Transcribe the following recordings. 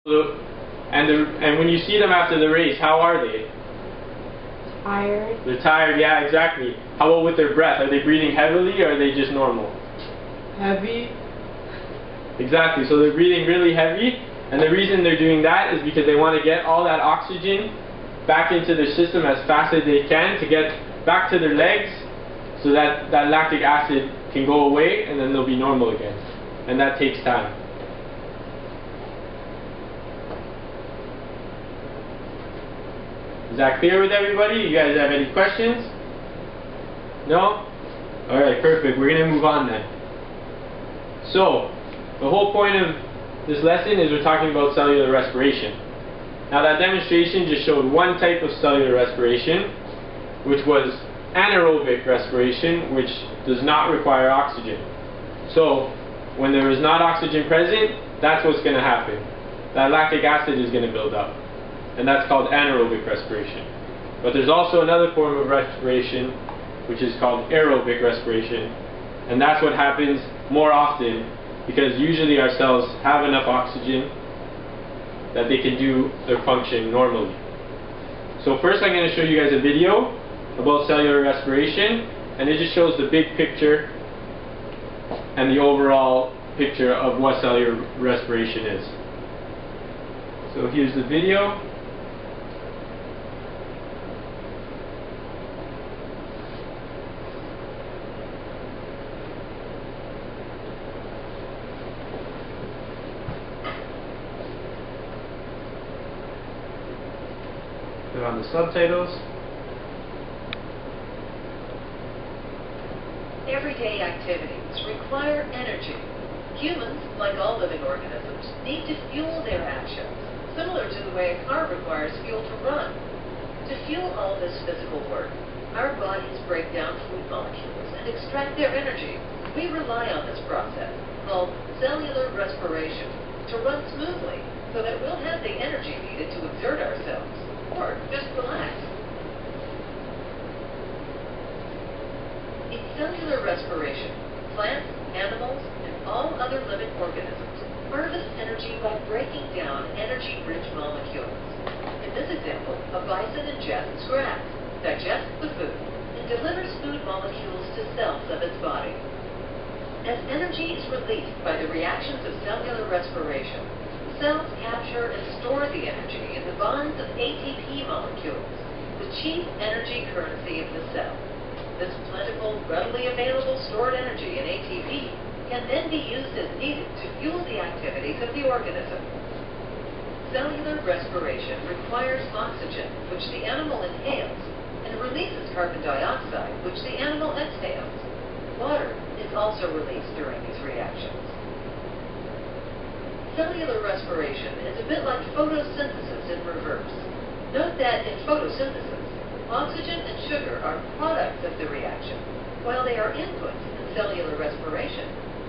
And when you see them after the race, how are they? Tired. They're tired, yeah, exactly. How about with their breath? Are they breathing heavily or are they just normal? Heavy. Exactly, so they're breathing really heavy, and the reason they're doing that is because they want to get all that oxygen back into their system as fast as they can to get back to their legs so that that lactic acid can go away and then they'll be normal again. And that takes time. Is that clear with everybody? You guys have any questions? No? Alright, perfect. We're going to move on then. So, the whole point of this lesson is we're talking about cellular respiration. Now that demonstration just showed one type of cellular respiration, which was anaerobic respiration, which does not require oxygen. So, when there is not oxygen present, that's what's going to happen. That lactic acid is going to build up. And that's called anaerobic respiration. But there's also another form of respiration, which is called aerobic respiration. And that's what happens more often, because usually our cells have enough oxygen that they can do their function normally. So first I'm going to show you guys a video about cellular respiration, and it just shows the big picture and the overall picture of what cellular respiration is. So here's the video. Put on the subtitles. Everyday activities require energy. Humans, like all living organisms, need to fuel their actions, similar to the way a car requires fuel to run. To fuel all this physical work, our bodies break down food molecules and extract their energy. We rely on this process, called cellular respiration, to run smoothly so that we'll have the energy needed to exert ourselves, or just relax. In cellular respiration, plants, animals, and all other living organisms harvest energy by breaking down energy-rich molecules. In this example, a bison ingests grass, digests the food, and delivers food molecules to cells of its body. As energy is released by the reactions of cellular respiration, cells capture and store the energy in the bonds of ATP molecules, the chief energy currency of the cell. This plentiful, readily available stored energy in ATP can then be used as needed to fuel the activities of the organism. Cellular respiration requires oxygen, which the animal inhales, and releases carbon dioxide, which the animal exhales. Water is also released during these reactions. Cellular respiration is a bit like photosynthesis in reverse. Note that in photosynthesis, oxygen and sugar are products of the reaction, while they are inputs in cellular respiration.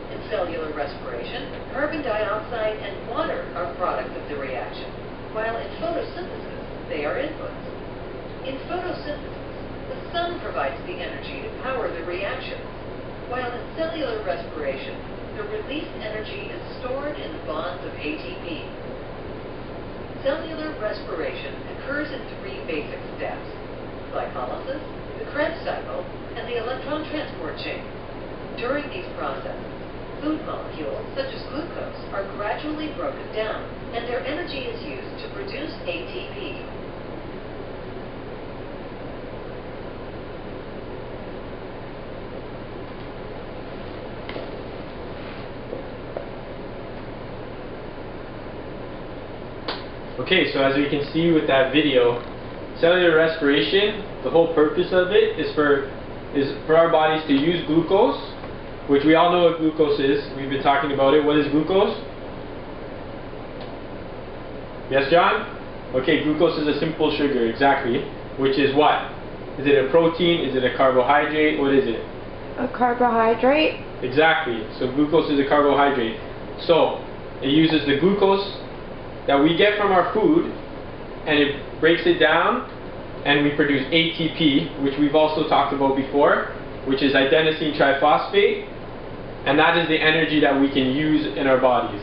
In cellular respiration, carbon dioxide and water are products of the reaction, while in photosynthesis, they are inputs. In photosynthesis, the sun provides the energy to power the reactions, while in cellular respiration, the released energy is stored in the bonds of ATP. Cellular respiration occurs in three basic steps: glycolysis, the Krebs cycle, and the electron transport chain. During these processes, food molecules, such as glucose, are gradually broken down, and their energy is used to produce ATP. Okay, so as we can see with that video, cellular respiration, the whole purpose of it is for our bodies to use glucose, which we all know what glucose is. We've been talking about it. What is glucose? Yes, John? Okay, glucose is a simple sugar, exactly. Which is what? Is it a protein? Is it a carbohydrate? What is it? A carbohydrate. Exactly. So glucose is a carbohydrate. So it uses the glucose that we get from our food, and it breaks it down, and we produce ATP, which we've also talked about before, which is adenosine triphosphate, and that is the energy that we can use in our bodies.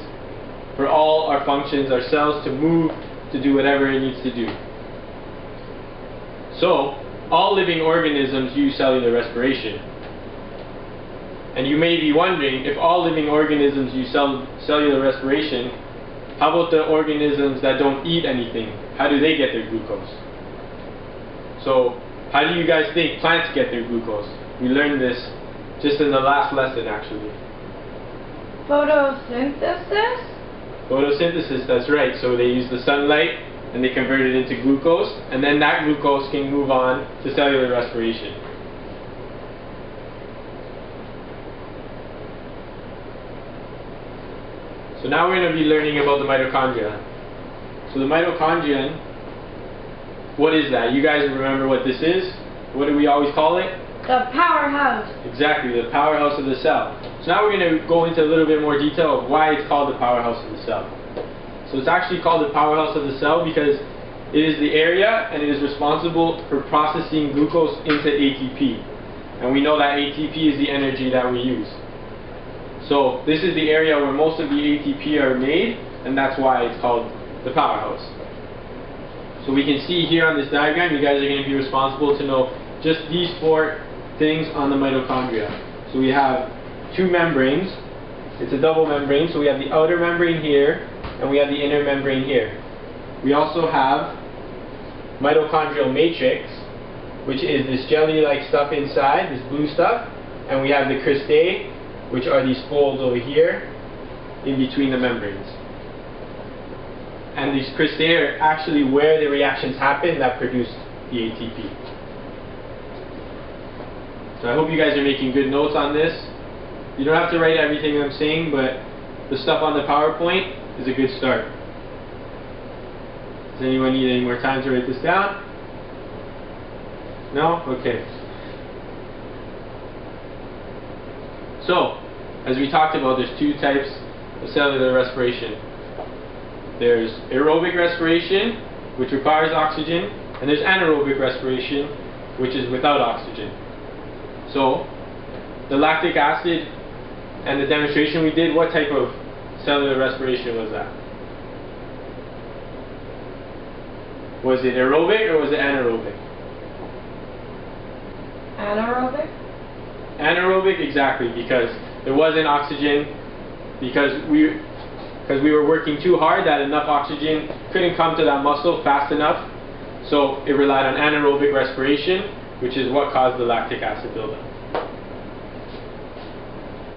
for all our functions, our cells to move, to do whatever it needs to do. So, all living organisms use cellular respiration. And you may be wondering, if all living organisms use cellular respiration, how about the organisms that don't eat anything? How do they get their glucose? So, how do you guys think plants get their glucose? We learned this just in the last lesson, actually. Photosynthesis? Photosynthesis, that's right. So they use the sunlight and they convert it into glucose, and then that glucose can move on to cellular respiration. So now we're going to be learning about the mitochondria. So the mitochondrion, what is that? You guys remember what this is? What do we always call it? The powerhouse. Exactly, the powerhouse of the cell. So now we're going to go into a little bit more detail of why it's called the powerhouse of the cell. So it's actually called the powerhouse of the cell because it is the area and it is responsible for processing glucose into ATP. And we know that ATP is the energy that we use. So this is the area where most of the ATP are made, and that's why it's called the powerhouse. So we can see here on this diagram, you guys are going to be responsible to know just these 4 things on the mitochondria. So we have 2 membranes. It's a double membrane, so we have the outer membrane here, and we have the inner membrane here. We also have mitochondrial matrix, which is this jelly-like stuff inside, this blue stuff, and we have the cristae, which are these folds over here in between the membranes. And these cristae are actually where the reactions happen that produce the ATP. So I hope you guys are making good notes on this. You don't have to write everything I'm saying, but the stuff on the PowerPoint is a good start. Does anyone need any more time to write this down? No? Okay. So, as we talked about, there's 2 types of cellular respiration. There's aerobic respiration, which requires oxygen, and there's anaerobic respiration, which is without oxygen. So, the lactic acid and the demonstration we did, what type of cellular respiration was that? Was it aerobic or was it anaerobic? Anaerobic? Anaerobic, exactly, because there wasn't oxygen, because we were working too hard, that enough oxygen couldn't come to that muscle fast enough, so it relied on anaerobic respiration, which is what caused the lactic acid buildup.